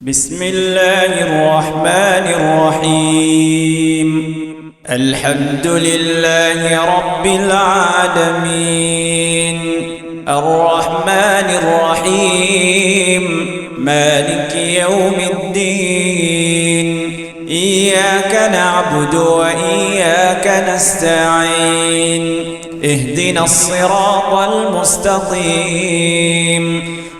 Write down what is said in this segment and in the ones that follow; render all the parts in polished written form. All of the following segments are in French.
بسم الله الرحمن الرحيم الحمد لله رب العالمين الرحمن الرحيم مالك يوم الدين إياك نعبد وإياك نستعين اهدنا الصراط المستقيم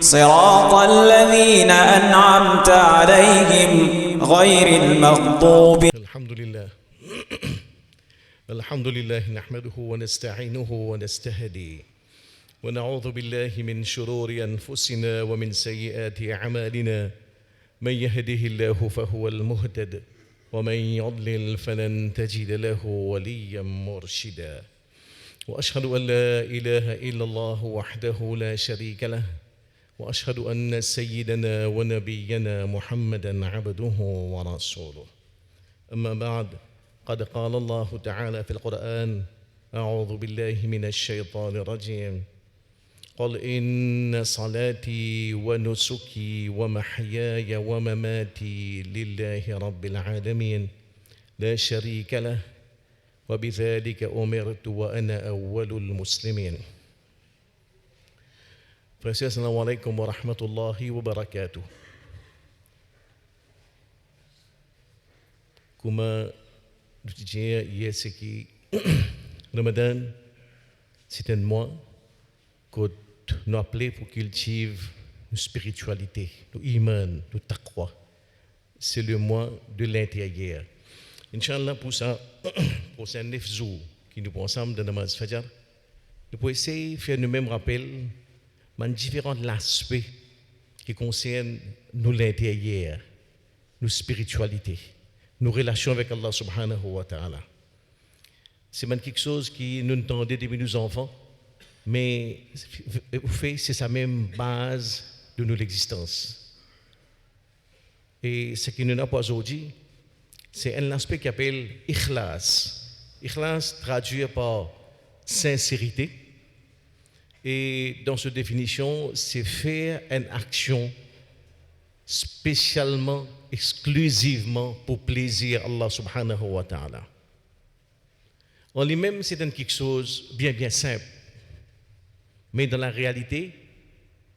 صراط الذين أنعمت عليهم غير المغضوب. الحمد لله نحمده ونستعينه ونستهديه ونعوذ بالله من شرور أنفسنا ومن سيئات أعمالنا. من يهده الله فهو المهتد ومن يضلل فلن تجد له وليا مرشدا. وأشهد أن لا إله إلا الله وحده لا شريك له وأشهد أن سيدنا ونبينا محمدًا عبده ورسوله. أما بعد، قد قال الله تعالى في القرآن: أعوذ بالله من الشيطان الرجيم. قل إن صلاتي ونسكي ومحياي ومماتي لله رب العالمين لا شريك له وبذلك أمرت وأنا أول المسلمين. Assalamualaikum warahmatullahi wabarakatuh. Comme je disais hier, c'est que Ramadan, c'est un mois que nous appelons pour cultiver une spiritualité, une iman, une taqwa. C'est le mois de l'intérieur. Inch'Allah, pour ça, pour ces 9 jours qui nous pensons ensemble de Namaz Fajr, nous pouvons essayer de faire le même rappel dans différents aspects qui concernent nous l'intérieur, nos spiritualités, nos relations avec Allah subhanahu wa ta'ala. C'est quelque chose qui nous entendons depuis nos enfants, mais au fait, c'est sa même base de notre existence. Et ce qui nous n'a pas aujourd'hui, c'est un aspect qui s'appelle ikhlas. Ikhlas traduit par sincérité. Et dans cette définition, c'est faire une action spécialement, exclusivement pour plaisir Allah subhanahu wa ta'ala. En lui-même, c'est quelque chose bien simple. Mais dans la réalité,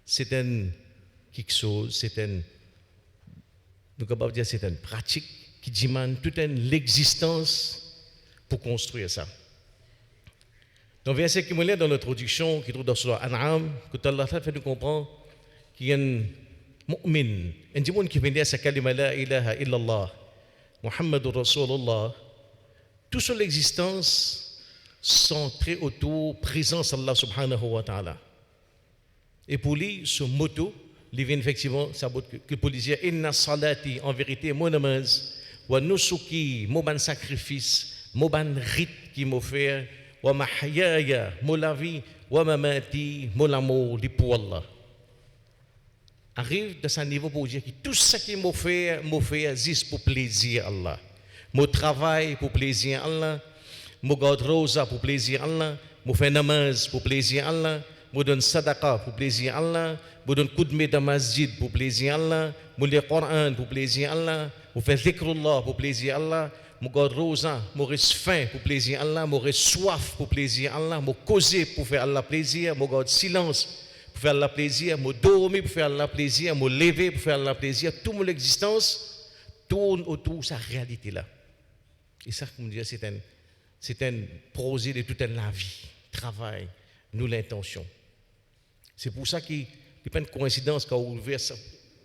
c'est quelque chose, c'est une pratique qui demande toute l'existence pour construire ça. Dans le verset qui me lève dans l'introduction, qui trouve dans Surah An'am, que Allah fait nous comprendre qu'il y a un mu'min, un monde qui vient dire sa kalima la ilaha illallah, Muhammadur Rasulullah, toute son existence centrée autour présence Allah subhanahu wa ta'ala. Et pour lui, ce motto, il vient effectivement, que pour lui dire, inna salati, en vérité, mon namaz, wa nusuki, mon ban sacrifice, mon ban rite qui m'offert, wa mahyaya, mon vie, wa mamati, mon amour, pour Allah. Arrive de ce niveau pour dire que tout ce qui m'a fait juste pour plaisir Allah. Mon travail pour plaisir Allah, mon garde rosa pour plaisir Allah, mon fait namaz pour plaisir Allah, mon donne sadaqa pour plaisir Allah, mon donne coup de main dans masjid pour plaisir Allah, mon lit Coran pour plaisir Allah, mon fait zikrullah pour plaisir Allah. Mon garde rosa, mon reste faim pour plaisir Allah, mon reste soif pour plaisir Allah, mon causer pour faire Allah plaisir, mon garde silence pour faire Allah plaisir, mon dormir pour faire Allah plaisir, mon lever pour faire Allah plaisir. Toute mon existence tourne autour de sa réalité là. Et ça, comme je dis, c'est un projet de toute la vie, travail, nous l'intention. C'est pour ça qu'il n'y a pas de coïncidence quand on ouvre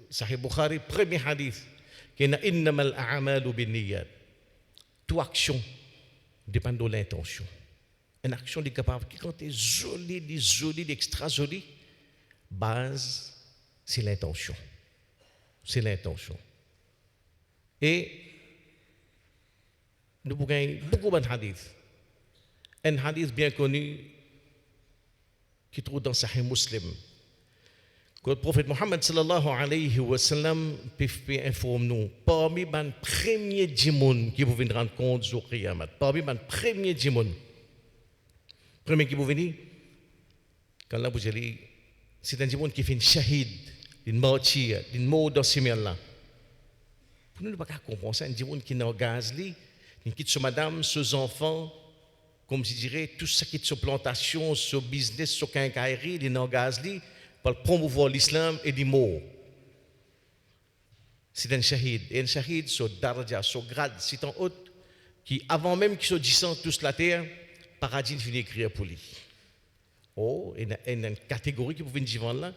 Sahih Bukhari, premier hadith, qui est innamal a'malu binniyat. Toute action dépend de l'intention. Une action est capable, quand tu es jolie, extra jolie, base, c'est l'intention. C'est l'intention. Et nous avons beaucoup de hadiths. Un hadith bien connu qui trouve dans Sahih Muslim. Que le prophète Mohammed sallallahu alayhi wa sallam peut informer nous parmi les premiers démons qui vous viennent rendre compte du Qiyamah. Parmi les premiers démons. Premier qui vous venez, quand là vous allez, c'est un démon qui fait une shahid, une martyr, une mort dans ce là. Pour nous, ne pas comprendre ça. Des gens qui sont en gaz, qui quittent ce madame, ses enfants, comme je dirais, tout ce qui est sur plantation, sur business, sur quincaillerie, ils sont en gaz, pour promouvoir l'islam et des mots. C'est un shahid. Et un shahid, sur daraja, sur grade, c'est en haut, qui, avant même qu'ils soient descendus tous la terre, paradis finit écrire pour lui. Oh, il y a une catégorie qui peut venir vivre là.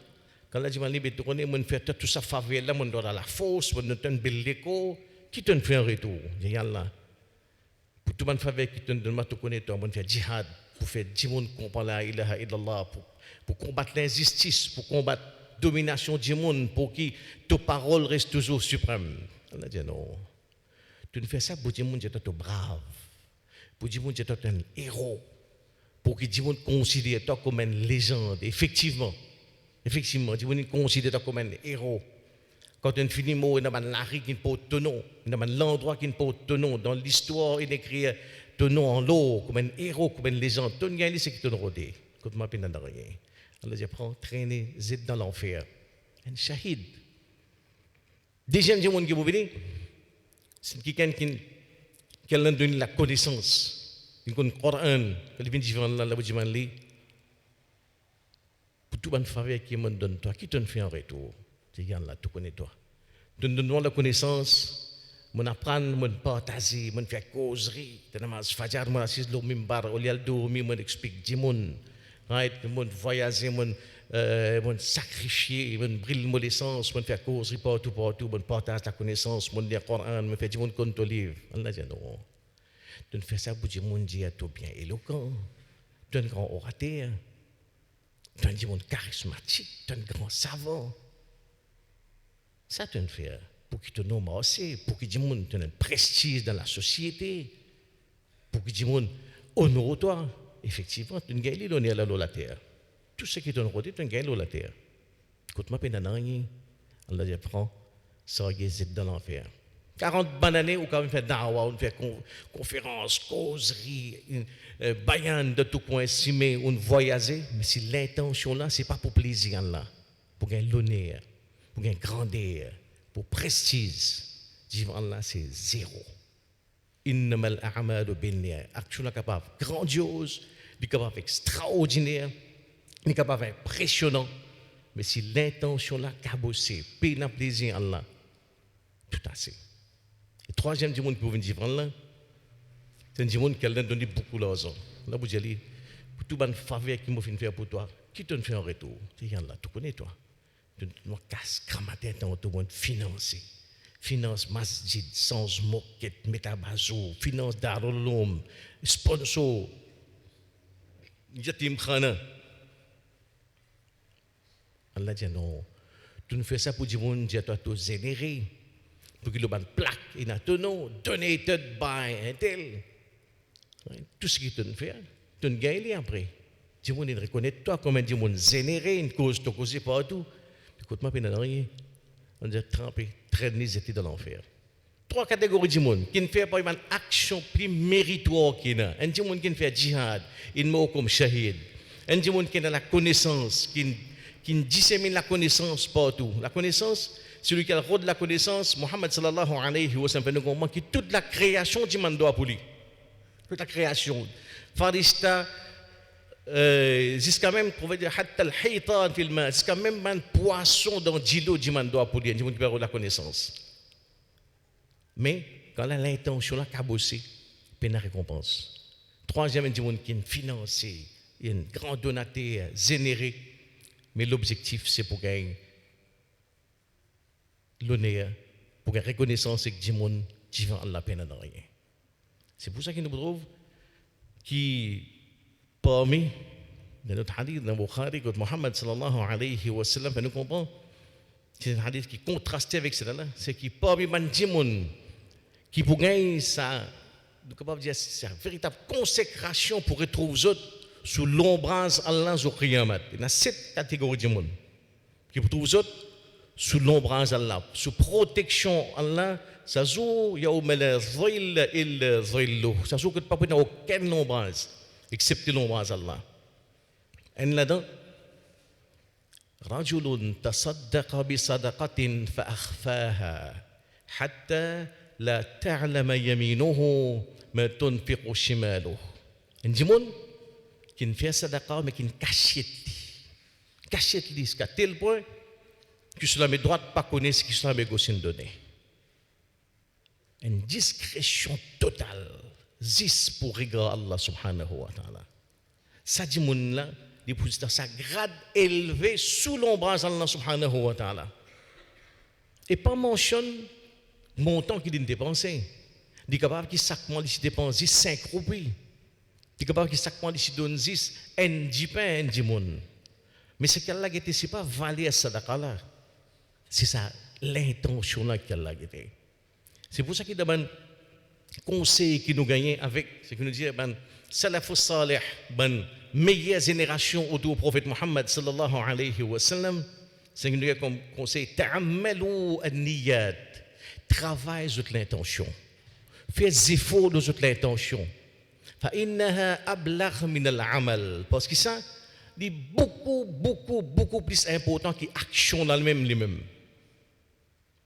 Quand la divan libre tourne, on fait tout ça favela, on doit la fosse, on donne un bel écho, qui te fait un retour. Il y a là. Pour tout le monde faveur qui te donne tout connaître, on fait djihad pour faire 10 monde comprendre la ilaha illallah, pour combattre l'injustice, pour combattre la domination du monde, pour que tes paroles restent toujours suprêmes. On a dit non. Tu ne fais ça pour dire que tu es brave, pour dire que tu es un héros, pour que tu considère toi comme une légende. Effectivement, tu considères toi comme un héros. Quand tu finis mot, il y a la rue qui porte ton nom, il y a l'endroit qui porte ton nom. Dans l'histoire, il écrit ton nom en l'eau, comme un héros, comme une légende. Ton gars, c'est qui te rodé. Quand tu m'appelles dans rien. Alors, je prends, traîner, zit dans l'enfer. Un shahid. Deuxième du monde qui vous venez, c'est quelqu'un qui a donné la connaissance. Il connaît le Coran, il vient vivre dans la bouche de pour tout le faveur qui me donne toi, qui te fait en retour. Tu là, tu connais toi. Tu me donnes la connaissance, mon apprendre, mon partager, mon faire causerie. Tu as fajar, mon assise le mimbar, au lieu de dormir, mon explique du monde. Mon voyager, mon sacrifier, mon briller mon essence, mon faire causerie partout, mon partage la connaissance, mon lire Coran, mon faire du monde compte livre. Allah dit non. Tu ne fais ça pour du monde dire tout bien éloquent. Tu es un grand orateur. Tu es un monde charismatique. Tu es un grand savant. Ça tu le fais pour que tu te nommes assez, pour que du monde ait un prestige dans la société, pour que du monde honore toi. Effectivement, tu ne gagnes pas la terre. Tout ce qui est en route, tu ne gagnes pas la terre. Écoute-moi, peine d'en rien. Allah dit prends, ça est dans l'enfer. 40 bonnes années, ou quand on fait dawa, on fait conférence, causerie, bayan de tout coin estimé, on voyage, mais si l'intention là, ce n'est pas pour plaisir là, pour gagner l'honneur, pour gagner grandeur, pour prestige, vivre là, c'est zéro. Innamal a'malu binniyat. Action capable grandiose, capable extraordinaire, capable impressionnant, mais si l'intention là cabossée, paye un plaisir Allah, tout assez. Et troisième du monde qui peut vivre là, c'est un monde qui a donné beaucoup d'argent. Là, vous allez, pour tout le faveur qui m'a fait faire pour toi, qui te fait en retour? Tu là, tu connais toi. Tu dois casser, cramater dans tout le monde financé. Finance masjid, sans moquette, métabazo, finance darulum, sponsor, yatim khana. Allah dit non, tu ne fais ça pour dire monde, tu dois te générer. Pour qu'il y ait une plaque, il y a ton nom, donated by un tel. Tout ce que tu fais, tu ne gagnes après. Tu ne reconnais toi comme un diamant généré, une cause, tu causes partout. Écoute-moi, il n'y a rien. On dit trempé, traîner, étaient dans l'enfer. 3 catégories de monde qui ne fait pas une action plus méritoire qu'il y a. Un monde qui ne fait djihad, il mort comme shahid. Un monde qui a la connaissance, qui dissémine la connaissance partout. La connaissance, celui qui a le rôle de la connaissance, Muhammad sallallahu alayhi wa sallam, nous comprend que toute la création du monde doit pour lui. Toute la création. Farista, jusqu'à même, on va dire, jusqu'à même un poisson dans l'îlot du monde doit pour lui, un monde qui a la connaissance. Mais, quand l'intention là cabossée, il y a une récompense. Troisième, un monde qui est financé, il y a une grande donateur, généré, mais l'objectif, c'est pour gagner l'honneur, pour gagner reconnaissance et que du monde qui va la peine à rien. C'est pour ça qu'il nous trouve qui, parmi, dans notre hadith, dans Bukhari, que Muhammad sallallahu alayhi wa sallam, nous comprend, c'est un hadith qui contraste avec cela, c'est qui, parmi les gens qui pour gagner ça, c'est une véritable consécration pour retrouver les autres sous l'ombrage Allah au Qiyamah. Il y a 7 catégories de monde qui pour trouver les autres sous l'ombrage Allah, sous protection Allah. Ça joue, il y a ça joue que pas pour aucun ombrage, excepté l'ombrage Allah. Et là-dedans, رجل تصدق بصدقة فأخفاها حتى لا تعلم يمينه ما تنفق شماله. Un dimon qui ne fait sadaqa mais qui ne cachette jusqu'à tel point que sur la main droite pas connaît ce qui sur la main gauche donné. Une discrétion totale, juste pour regarder Allah subhanahu wa ta'ala. Ça dit mon là, il est dans sa grade élevée sous l'ombrage d'Allah subhanahu wa ta'ala. Et pas mentionne montant qu'il a dépensé. Il est capable qu'il sacrement il dépense 5 roupies. Il est capable qu'il sacrement il donne 10 10 pain, 10 moun. Mais ce qu'Allah a été, ce n'est pas valer à sadaqa là. C'est ça l'intention là qu'Allah a été. C'est pour ça qu'il y a un conseil qui nous gagne avec, c'est qu'il nous dit, Salafus Salih, meilleure génération autour du prophète Muhammad sallallahu alayhi wa sallam, c'est qu'il nous dit comme conseil, ta'ammalu an-niyat, travaille sur l'intention, fais efforts de sur l'intention, fa innaha ablagh min al-amal, parce que ça, c'est beaucoup plus important que l'action dans le même.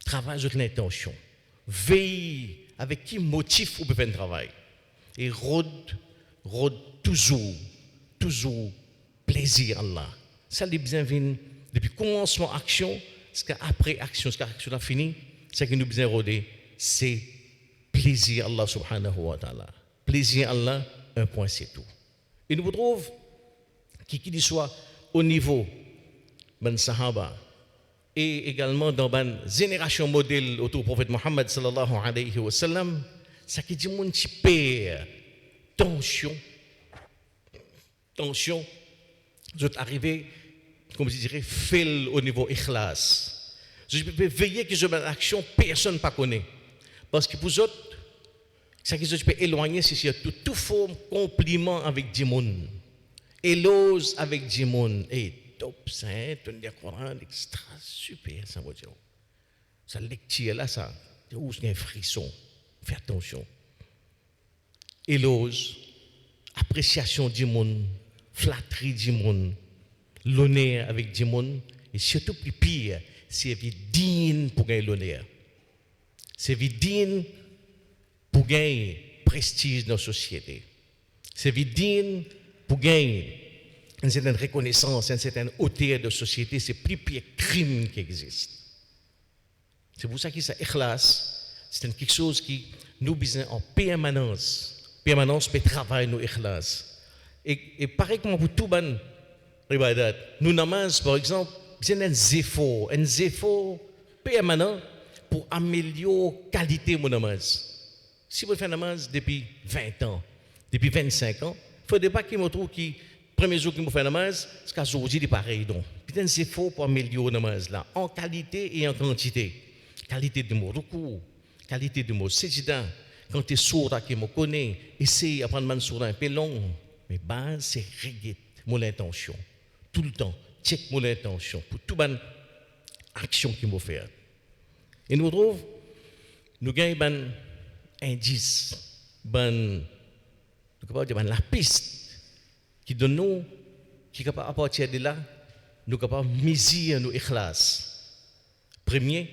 Travaille sur l'intention. Veille avec qui motif vous pouvez faire un travail. Et rôde toujours plaisir Allah. Ça, les besoins viennent depuis commencement action, jusqu'après action, jusqu'à action a fini, c'est que nous besoin rôder, c'est plaisir Allah subhanahu wa ta'ala. Plaisir Allah, un point c'est tout. Et nous vous trouvons qui soit au niveau ben sahaba et également dans la génération modèle autour du prophète Muhammad sallallahu alayhi wa sallam, ça qui dit mon petit père tension vous êtes arrivé comme je dirais fait au niveau ikhlas. Je peux veiller que je mette action personne pas connaît parce que pour autres ça qui je peux éloigner c'est tout forme compliment avec du monde. Éloge avec Jimon, top, saint, on dit Coran, extra, super, ça va dire. Ça lecture là, ça, où il y a un frisson, fais attention. Éloge, appréciation du monde, flatterie du monde, l'honneur avec du monde, et surtout plus pire, c'est digne pour gagner l'honneur. C'est digne pour gagner prestige dans la société. C'est digne pour gagner une certaine reconnaissance, une certaine hauteur de société, c'est plus pire crime qui existe. C'est pour ça que ça ikhlas, c'est quelque chose qui nous besoin en permanence peut travailler nos ikhlas. Et pareil comme pour tout ban ibadat, nous namaz par exemple, c'est un effort permanent pour améliorer la qualité de mon namaz. Si vous faites namaz depuis 20 ans, depuis 25 ans, il ne faut pas qu'il me trouve qui premier jour qu'il me fait namaz, c'est qu'aujourd'hui il est pareil donc. Putain c'est faux pour améliorer namaz là en qualité et en quantité. Qualité de mon recours, qualité de mon sejida. Quand tu es sourd qui me connaît, essaye d'apprendre man sourd un peu long, mais base c'est régler mon intention. Tout le temps, check mon intention pour toute bonne action qu'il me fait. Et nous trouve nous gagnons un indice, la piste qui donne nous, qui est capable à partir de là, nous sommes capables de mesurer nos ikhlas. Premier,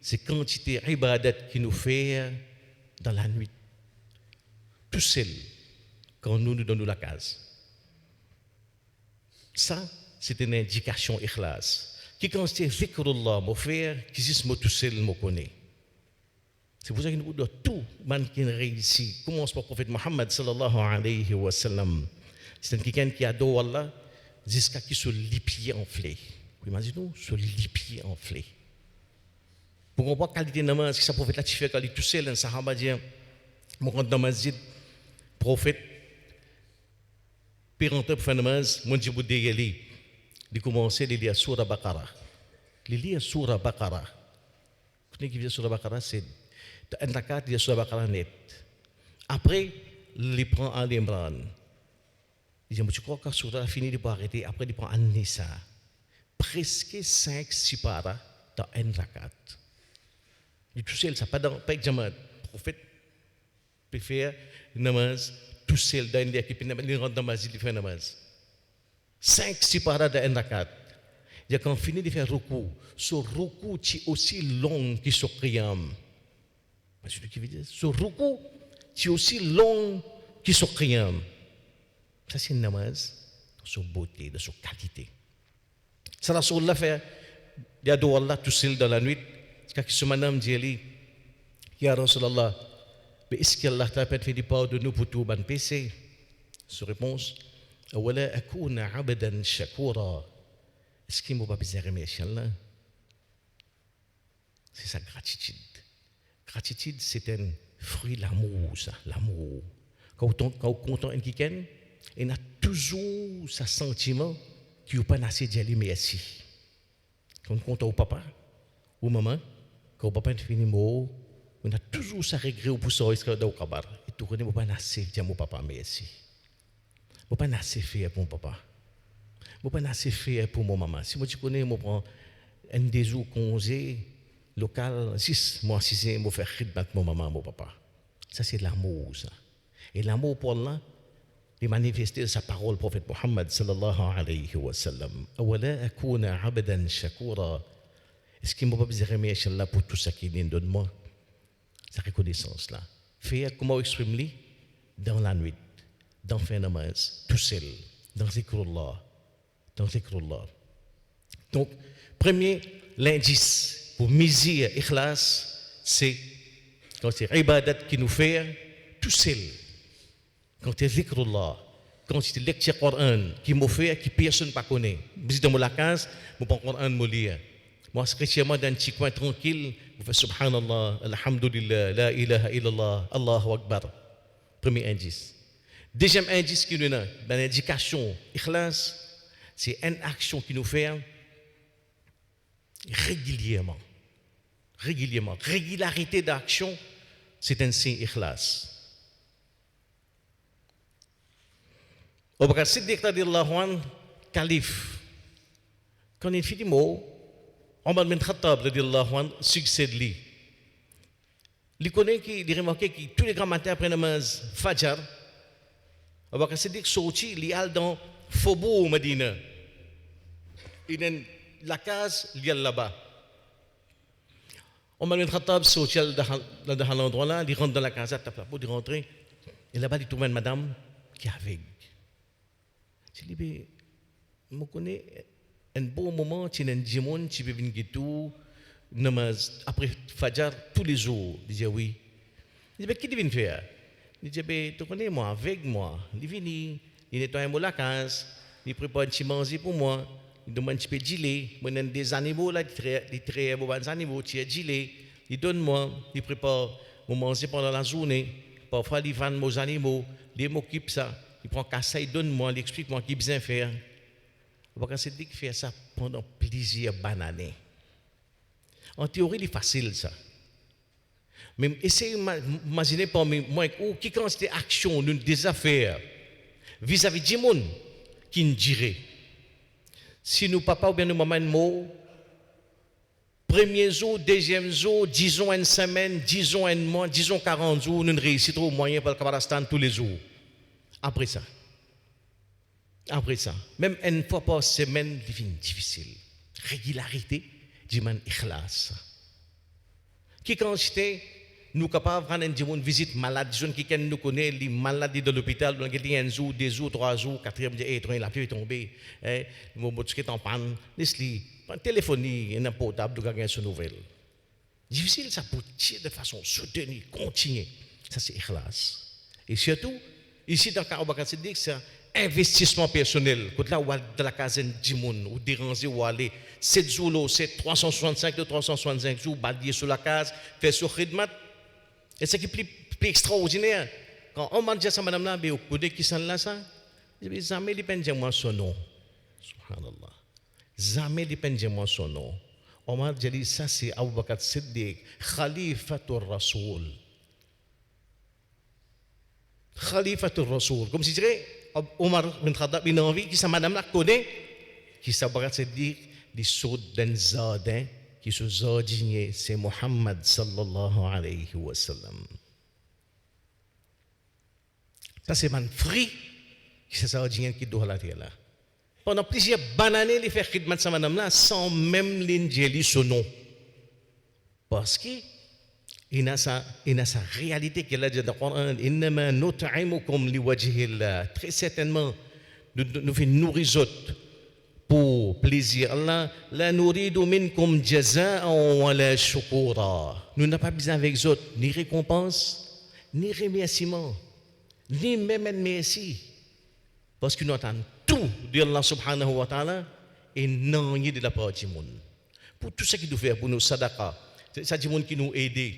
c'est quantité ibadat qui nous fait dans la nuit. Tout seul, quand nous donnons la case. Ça, c'est une indication ikhlas. Qui consiste zikrullah, mon frère, qui dit moi tout seul, me connaît. C'est pour ça que nous devons tout man qui réussit. Commence par le prophète Muhammad sallallahu alayhi wa sallam. C'est quelqu'un qui adore Allah jusqu'à qui se les pieds enflés. Imaginez-nous, se les pieds enflés. Pour comprendre la qualité de namaz, ce que le prophète a fait quand il est tout seul, un sahaba dit, mon rentre dans le masjid, prophète, puis rentrer pour faire namaz, mon dit, il commence à lire Surah Baqarah. Il lit Surah Baqarah. Vous savez qui vient Surah Baqarah, c'est un rakat, il y a Surah Baqarah net. Après, il prend Al-Imran. Il dit, tu crois que Surah a fini, il peut arrêter. Après, il prend An-Nisa. Presque 5-6 paras dans un rakat. Il est tout seul, ça pas examen. Le prophète peut faire namaz tout seul dans une équipe, il rentre dans la masjid, il fait namaz. 5-6 paras dans un rakat. quand on finit de faire ruku, ce ruku est aussi long que ce qiyam. C'est ce qui veut dire. Ce ruku est aussi long que ce qiyam. Ça c'est une namaz de sa beauté, de sa qualité. Ça Rasulullah fait, il y a deux Allah tout seul dans la nuit. Quand ce madame dit, Ya Rasulallah, mais est-ce qu'Allah t'a fait du pardon de nous pour tout ban péché? Sa réponse, Awala akuna abadan shakura. Est-ce qu'il ne m'a pas besoin de remercier Allah? C'est sa gratitude. Gratitude, c'est un fruit de l'amour, ça, l'amour. Quand on est content de quelqu'un, il a toujours ce sentiment qu'il n'a pas assez de dire merci. Quand on est content au papa, ou maman, quand le papa finit mot, on a toujours ce regret pour ça, est-ce qu'on a et tout le monde n'a pas assez de dire mon papa merci. Je n'ai pas assez fait pour mon papa. Je n'ai pas assez fait pour mon maman. Si moi je connais, je prends un des jours congé local, 6 mois, 6 ans, je fais khidmat mon maman, mon papa. Ça c'est l'amour, ça. Et l'amour pour Allah, il manifesté sa parole, le prophète Mohammed sallallahu alayhi wa sallam. Awala akuna abadan shakura. Est-ce qu'il ne m'a pas besoin de remercier Allah pour tout ça qu'il donne moi? Sa reconnaissance là. Faire comment exprimer dans la nuit, dans fin namaz, tout seul, dans zikrullah. Dans zikrullah. Donc, premier, l'indice pour misir ikhlas, c'est quand c'est ibadat qui nous fait tout seul. Quand c'est zikrullah, quand c'est lecture Coran qui m'a fait, qui personne ne connaît. Visite dans la case, je prends Coran, je lis. Moi, spécialement dans un petit coin tranquille, je fais Subhanallah, Alhamdulillah, La ilaha illallah, Allahu Akbar. Premier indice. Deuxième indice qui nous donne, dans l'indication, ikhlas, c'est une action qui nous fait régulièrement. Régulièrement. Régularité d'action, c'est un signe ikhlas. Abu Bakr Siddiq radiyallahu anhu, calife, quand il finit mot, Omar bin Khattab radiyallahu anhu succède lui. Il connaît qu'il remarque que tous les grands matins après namaz Fajr, Abu Bakr Siddiq sorti, il est dans le faubourg Medina. Il est la case, il est là-bas. Omar bin Khattab sorti dans l'endroit là, il rentre dans la case, tape la porte, il rentre, et là-bas il trouve une madame qui est aveugle. Je dis, je connais un bon moment, tu es un diamant, tu peux venir tout, namaz, après Fajr, tous les jours. Il dit oui. Il dit, qu'est-ce que tu viens faire? Il dit, tu connais moi, avec moi. Il vient, il nettoie la case, il prépare un petit manger pour moi, il demande un petit peu de gilet. Moi, j'ai des animaux là, il traite des animaux, tu as gilet. Il donne moi, il prépare mon manger pendant la journée. Parfois, il vend mes animaux, il m'occupe ça. Il prend casse, il donne moi, il explique moi qui besoin faire. Parce que c'est dit qu'il fait ça pendant plusieurs années. En théorie, il est facile ça. Mais essayez d'imaginer parmi moi qui quand c'était action, des affaires vis-à-vis du monde qui nous dirait. Si nous papa ou bien nous maman mot, premier jour, deuxième jour, disons une semaine, disons un mois, disons 40 jours, nous réussissons au moyen pour le Kabalastan tous les jours. Après ça, même une fois par semaine, c'est difficile. Régularité, du man ikhlas. Qui quand j'étais, nous capables de faire une visite malade, disons qui nous connaît, les maladies de l'hôpital, donc il y a un jour, 2 jours, 3 jours, 4e jour, la pluie est tombée, mon motocyclette en panne, laisse-lui, téléphonie, un portable, de gagner son nouvelle. Difficile ça pour tirer de façon soutenue, continue. Ça c'est ikhlas. Et surtout, ici dans le cas Abu Bakr Siddiq, c'est un investissement personnel. Quand là, où dans la caserne du monde, ou déranger, ou aller 7 jours, là, c'est 365 jours, balayer sur la case, faire sur khidmat. Et ce qui est plus extraordinaire, quand on m'a dit à madame là, mais au côté qui s'en là, ça, jamais il peine moi son nom. Subhanallah. Jamais il peine moi son nom. On m'a dit ça, c'est Abu Bakr Siddiq, Khalifatul Rasoul. Khalifatul Rasoul. Comme si je dirais, Omar bin Khattab, il a envie que sa madame la connaît, qui s'appelle Siddiq, les sauts d'un jardin, qui se jardinier, c'est Muhammad sallallahu alayhi wa sallam. Ça c'est un fruit qui se jardinier qui doit la terre là. Pendant plusieurs années, il fait khidmat sa madame là sans même l'injeli son nom. Parce que il a sa réalité qu'elle a dit dans le Coran, innama nut'imukum liwajhillah. Très certainement, nous faisons nourrir autres pour plaisir Allah. La nuridu minkum jaza'an wa la shukura. Nous n'avons pas besoin avec les autres ni récompense, ni remerciement, ni même merci. Parce que nous attendons tout de Allah subhanahu wa ta'ala et non de la part du monde. Pour tout ce qu'il nous fait, pour nos sadaqa, ça dit monde qui nous aide.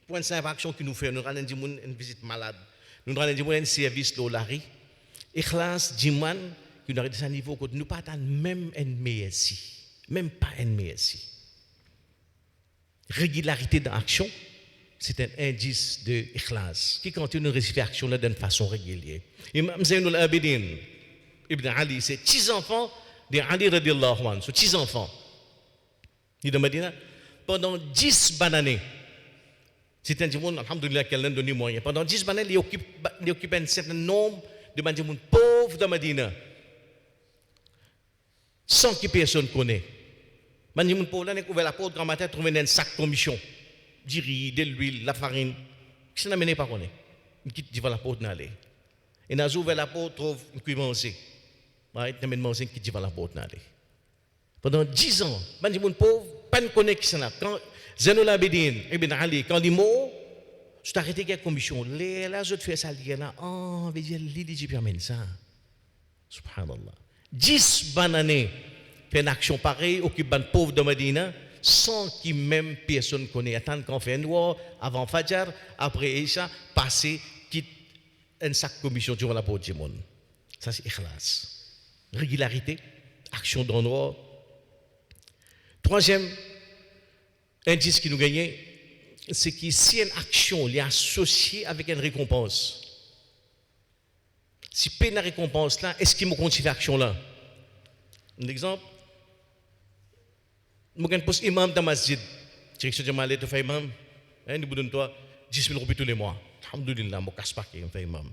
Pour une simple action qui nous fait, nous rendons du monde une visite malade, nous rendons du monde un service de la rue. Ikhlas, du monde qui nous arrive à un niveau que nous pas attendre même un merci, même pas un merci. Régularité d'action, c'est un indice de ikhlas qui continue de réciter l'action là d'une façon régulière. Imam Zainul Abidin Ibn Ali, c'est 10 enfants de Ali radiallahu anhu, c'est 10 enfants. Il de Medina pendant 10 années. C'est un monde, alhamdoulilah, qu'elle a donné moyen. Pendant 10 années, il occupe un certain nombre de gens pauvres de Medina, sans que personne connaisse. Les gens pauvres, ils ont ouvert la porte grand matin, trouvé un sac commission, du riz, de l'huile, la farine. Qui s'en a pas connaît. Ils quittent la porte d'aller. Et ils ont ouvert la porte, trouve une cuillère manger. Ils ont mangé qui dit la porte d'aller. Pendant 10 ans, les gens pauvres, pas de connaître qui s'en a. Quand Zainul Abidin Ibn Ali, quand il est mort, je t'ai arrêté la commission. Là, je te fais ça, là, oh, je vais dire, l'idée permet ça. Subhanallah. 10 années, fait une action pareille, occupe un pauvre de Medina, sans qu'il même personne connaît. Attendre qu'on fait un noir, avant Fajr, après Isha, passer, quitte un sac commission durant la porte du monde. Ça, c'est ikhlas. Régularité, action dans le noir. Troisième indice qui nous gagne, c'est que si une action est associée avec une récompense, si peine la récompense là, est-ce qu'il me continue l'action là? Un exemple, je suis un poste imam dans masjid, direction de Malais, tu fais imam, nous donne toi 10 000 roupies tous les mois. Alhamdulillah, je ne casse pas qu'il fait imam.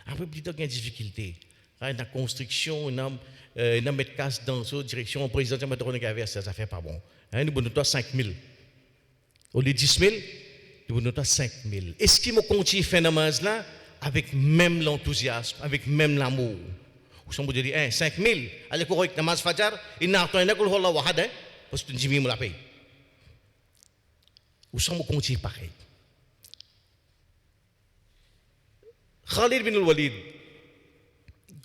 Après, petit il y a une difficulté. Dans la construction, on a mettre casse dans cette direction, le président m'a donné un ça fait pas bon. Nous donne toi 5 000. Au lieu de 10 000, nous donne toi 5 000. Est-ce qu'il me continue faire namaz là avec même l'enthousiasme, avec même l'amour? Ou si on dit 5 000, allez courir avec namaz fajar, il n'a pas un école de wahad, parce que tu me la paye. Ou si on continue pareil. Khalid bin al-Walid,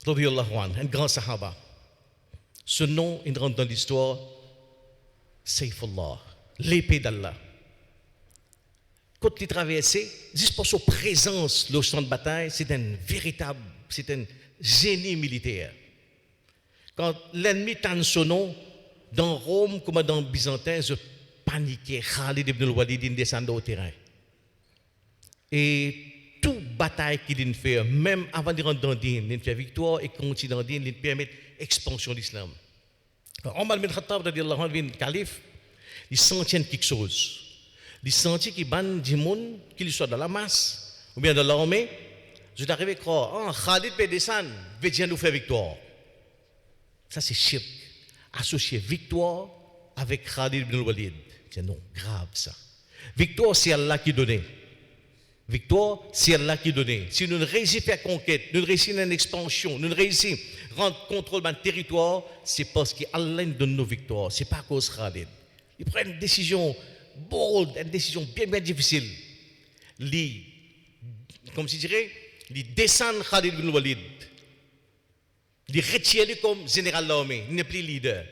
radiyallahu anhu, un grand sahaba. Ce nom, il rentre dans l'histoire, Saifullah, l'épée d'Allah. Quand il traversait, juste pour sa présence, le champ de bataille, c'est un génie militaire. Quand l'ennemi tente son nom, dans Rome comme dans Byzantin, je paniquais. Khalid ibn al-Walid descendait au terrain. Et toute bataille qu'il fait, même avant de rentrer dans le din, il fait victoire et continue dans le din, il permet l'expansion de l'islam. Omar bin Khattab, le calife, il sentit quelque chose. Il sentit qu'il y a du monde, qu'il soit dans la masse ou bien dans l'armée. Je suis arrivé à croire, Khalid peut descendre, veut nous faire victoire. Ça c'est shirk. Associer victoire avec Khalid ibn al-Walid. C'est non, grave ça. Victoire, c'est Allah qui donne. Victoire, c'est Allah qui donne. Si nous ne réussissons pas à conquête, nous ne réussissons pas à une expansion, nous ne réussissons à rendre contrôle de notre territoire, c'est parce qu'Allah nous donne nos victoires. Ce n'est pas à cause de Khalid. Il prend une décision bold, une décision bien, bien difficile. Comme je dirais, il descend Khalid ibn Walid. Il retire comme général de l'armée. Il n'est plus leader.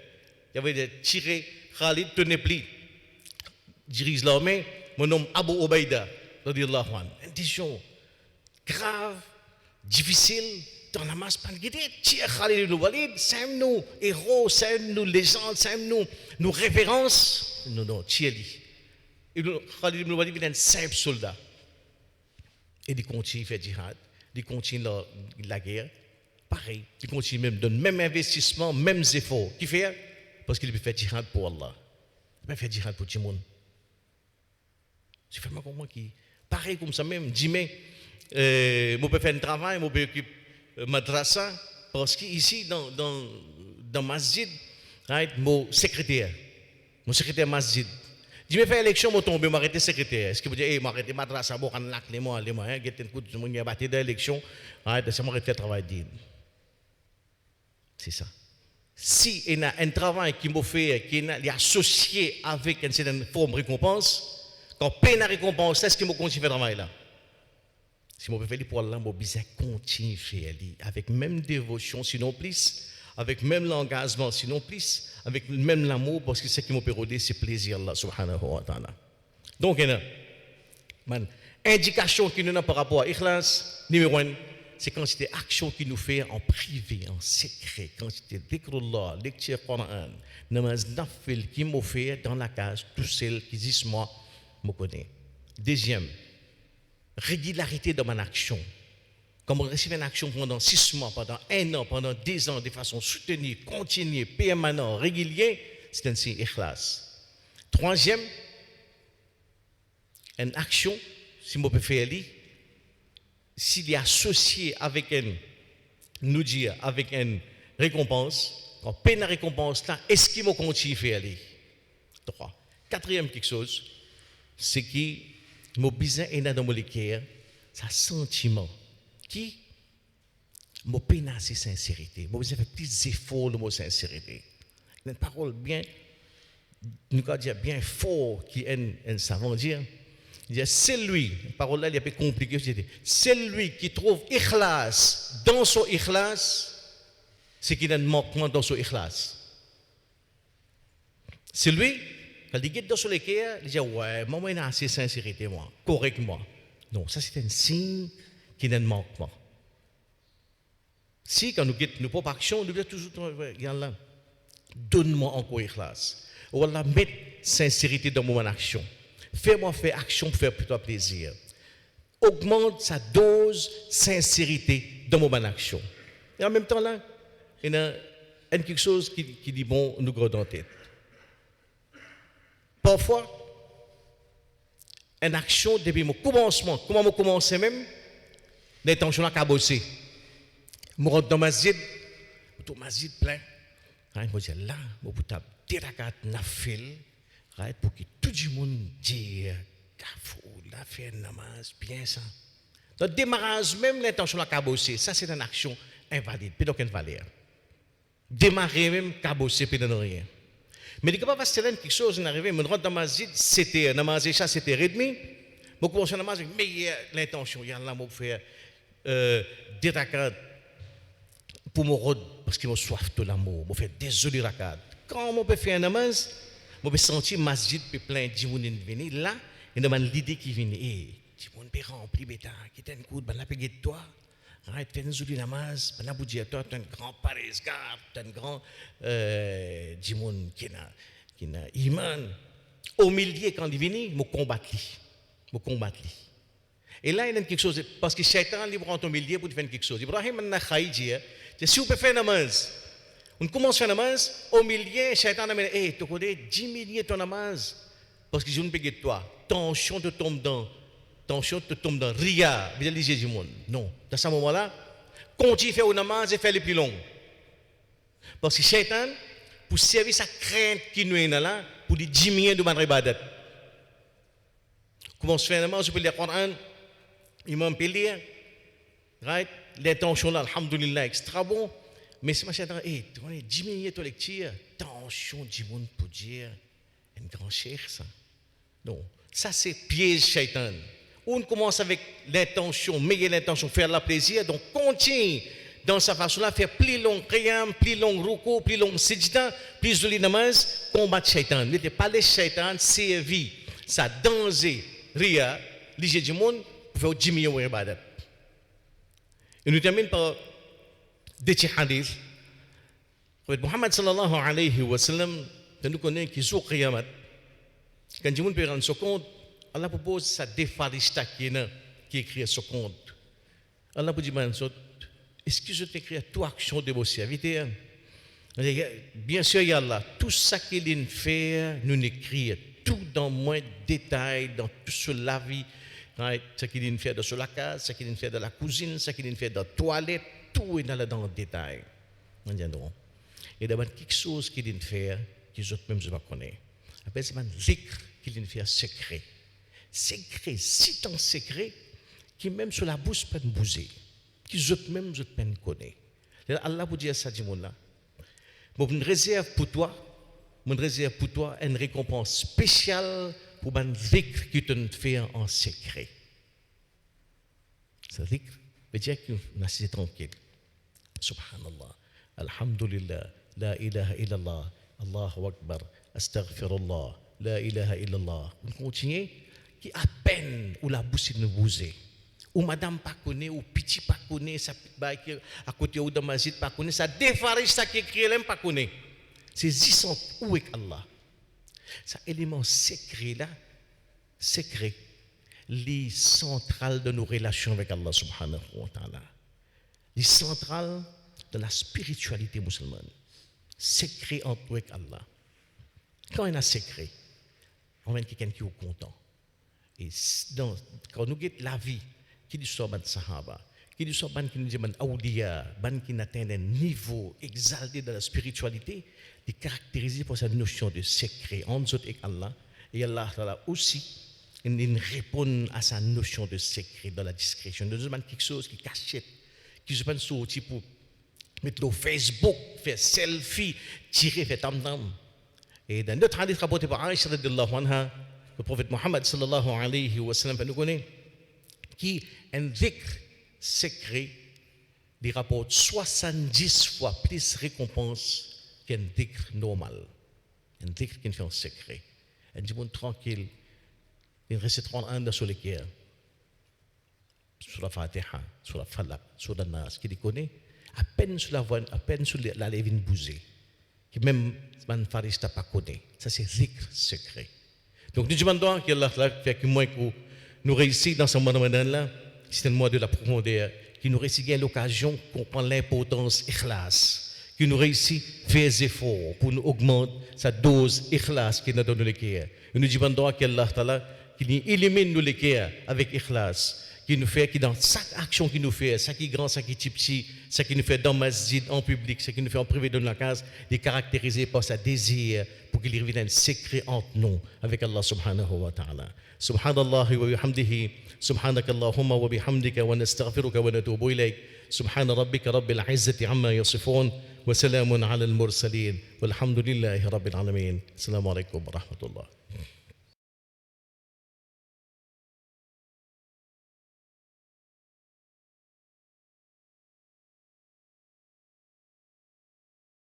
Il avait tiré Khalid, il n'est plus. Dirige l'armée, mon nom Abu Obaïda. Une décision grave, difficile, dans la masse panguidée. Tire Khalid ibn Walid, c'est nous héros, c'est nous légendes, c'est nous révérences. Non, tire-lui. Khalid ibn Walid est un simple soldat. Et il continue à faire djihad, il continue la guerre. Pareil, il continue même, donne même investissement, mêmes efforts. Qui fait? Parce qu'il peut faire djihad pour Allah. Il peut faire djihad pour tout le monde. C'est vraiment comme moi qui. Pareil comme ça même, dis-moi, je peux faire un travail, je peux occuper madrasa, parce qu'ici, dans Masjid, right, mon secrétaire Masjid, je me fais élection, je tombe, je m'arrête secrétaire. Est-ce que vous dites, je m'arrête madrasa, je m'arrête les mois, je m'arrête un coup de monde, je m'arrête d'élection, je m'arrête faire travail digne. C'est ça. Si il y a un travail qui m'a fait, qui est associé avec une certaine forme de récompense, quand peine à récompense, est-ce que je continue à faire travail là? Si je fais pour Allah, je vais continuer à faire avec même dévotion, sinon plus, avec même l'engagement, sinon plus, avec même l'amour, parce que ce qui m'a pérodé, c'est plaisir Allah subhanahu wa ta'ala. Donc, il y a une indication qui nous a par rapport à Ikhlas, numéro 1, c'est quantité d'action qui nous fait en privé, en secret, quantité dhikrullah, lecture Coran, namaz nafil qui m'a fait dans la case, tout seul qui disent moi, me connaît. Deuxième, régularité dans mon action. Comme on réussit une action pendant 6 mois, pendant 1 an, pendant 10 ans, de façon soutenue, continue, permanente, régulière, c'est un signe ikhlas. Troisième, une action, si on peut faire, s'il est associé avec nous dire, avec une récompense, quand peine la récompense là, est-ce qu'il m'a continué à faire? 3. Quatrième quelque chose, c'est que mon besoin est dans mon cœur, c'est un sentiment qui m'a peine assez sincérité. Moi, j'ai fait plus d'efforts de ma sincérité. Une parole bien, nous allons dire bien fort qui est un savant dire. Il dit, c'est lui, la parole là, il est un peu compliqué, c'est lui qui trouve ikhlas dans son ikhlas, c'est qu'il a un manquement dans son ikhlas. C'est lui, quand il est dans son cœur, il dit, ouais, moi, j'ai assez sincérité, moi, correctement. Non, ça c'est un signe qu'il y a un manquement. Si, quand nous ne pas action, nous devons toujours, là, donne-moi encore ikhlas. Ou alors, mettre sincérité dans mon action. Fais-moi faire action pour faire plutôt plaisir. Augmente sa dose sincérité dans mon action. Et en même temps, là, il y a quelque chose qui dit bon, nous gardons en tête. Parfois, une action, depuis mon commencement, comment je commence même, l'intention a cabossé. Je rentre dans ma zid, tout ma zid plein. Je me dis là, je vais taper des rakat nafil. Pour que tout le monde dise, Kafou, la fait namaz, bien ça. Donc, démarrage, même l'intention de la cabosser, ça c'est une action invalide, puis donc invalide. Démarrer même, cabosser, puis non rien. Mais il n'y a pas quelque chose, on arrive, on rentre dans ma zid, c'était, namaz, ça c'était rythme. Je commence à namaz, mais l'intention, il y a là, je faire des rakats pour me rendre, parce que je soif de l'amour, je fais des rakats. Quand on peut faire un namaz, je me sentir masjid plein de gens qui viennent là, et dans l'idée qui vient, eh, tu peux pas remplir bêta, qui t'a un coup de la paix de toi, arrête fais une jolie namaz, ben la bougie toi, tu es un grand paresgar, tu es un grand djimoun qui n'a iman. Au milieu quand il vient, je combattre lui. Et là il y a quelque chose parce que Shaitan il prend au milieu pour faire quelque chose. Ibrahim n'a khaïdi, si vous pouvez faire namaz. On commence à faire namaz, au milieu, Shaitan a dit, hey, tu connais 10 milliers ton namaz, parce que je ne peux pas toi. Tension te tombe dans Ria, vous allez dire du monde. Non, dans ce moment-là, continue à faire le namaz et faire les plus longs. Parce que Shaitan, pour servir sa crainte qui nous est là, pour les 10 milliers de man ibadat. Commence à faire le namaz, je peux lire le Coran, imam peut lire, right? L'intention là, alhamdulillah, extra bon. Mais si je dis, tu connais 10 milliers de lectures, tension du monde pour dire, un grand cheikh, ça. Non, ça c'est piège shaitan. On commence avec l'intention, meilleure l'intention, faire la plaisir, donc continue dans sa façon-là, faire plus long qiyam, plus long ruku, plus long sijda, plus de namaz, combattre shaitan. N'était pas les shaitan, servi, ça danger, ria, l'idée du monde, pour faire 10 millions d'ibadat. Et nous terminons par des hadiths. Muhammad sallallahu alayhi wa sallam, nous connaissons qui jour Qiyamah. Quand Jimoun peut rendre ce compte, Allah propose sa défarista qui écrit ce compte. Allah peut dire, est-ce que je t'écris toute action de vos serviteurs? Bien sûr, ya Allah, tout ça qu'il fait, nous écrit tout dans moins de détails, dans tout sur la vie, ce qu'il fait dans la case, ce qu'il fait dans la cuisine, ce qu'il fait dans la toilette. tout est dans le détail. Et d'abord, quelque chose qu'il vient faire, que les autres même je ne connais pas. Après, c'est un zikr qu'il vient faire secret. Secret, si tant secret, qui même sur la bouche peut bouger. Qui les autres même je ne connais pas. Allah vous dit à ça, dis-moi, je réserve pour toi, une récompense spéciale pour un zikr qui te fait en secret. Ce zikr veut dire qu'on est tranquille. Subhanallah, Alhamdulillah, La ilaha illallah, Allahu Akbar, Astaghfirullah, La ilaha illallah. On continue, qui à peine où la bouche ne bouge, ou madame pas connaît, ou petit pas connaît, ça à côté ou dans la masjid pas connaît, ça défarge ça qui écrit, elle pas connaît. C'est 600 où est Allah. Ça élément secret là, secret, les centrales de nos relations avec Allah subhanahu wa ta'ala. Les centrales de la spiritualité musulmane. Secret entre nous et Allah. Quand on a secret, on a quelqu'un qui est content. Et quand nous avons la vie, qui dit soit ban sahaba, qui dit soit ban qui nous dit ban awliya, ban qui atteint un niveau exalté de la spiritualité, est caractérisé par cette notion de secret entre nous et Allah. Et Allah aussi, il répond à sa notion de secret dans la discrétion. Nous demande quelque chose qui cachette, qui se passe sur pour mettre au Facebook, faire selfie, tirer, faire tam-tam. Et dans notre hadith rapporté par Aïcha radhiyallahu anha, le prophète Mohammed sallallahu alayhi wa sallam nous connaît, qui un dhikr secret, il rapporte 70 fois plus récompense qu'un dhikr normal. Un dhikr qui fait en secret. Un dit bon tranquille, il reste 31 sur le cœur. Sur la Fatiha, sur la Falaq, sur la Nas, qui les connaît, à peine sur la voix, à peine sur la lèvre bouger, qui même man farista pas connaît. Ça c'est zikr secret. Donc nous demandons que Allah fait que moi que nous réussissons dans ce mois de Ramadan là, c'est un mois de la profondeur, qui nous réussit à l'occasion de comprendre l'importance ikhlas, qui nous réussit à faire des efforts pour nous augmenter sa dose ikhlas qui nous donne le cœur. Nous demandons que Allah qui élimine nous le cœur avec ikhlas, qui nous fait, qui dans chaque action qu'il nous fait, ça qui est grand, ça qui est petit, ça qui nous fait dans le masjid, en public, ça qui nous fait en privé dans la case, est caractérisé par sa désir pour qu'il revienne un secret entre nous avec Allah subhanahu wa ta'ala. Subhanallah wa bihamdihi, subhanakallahumma wa bihamdika wa nastaghfiruka wa natubu ilayk. Subhana rabbika rabbil izzati amma yasifun wa salamun ala al-mursalin walhamdulillahi rabbil alamin. Assalamu alaikum wa rahmatullah.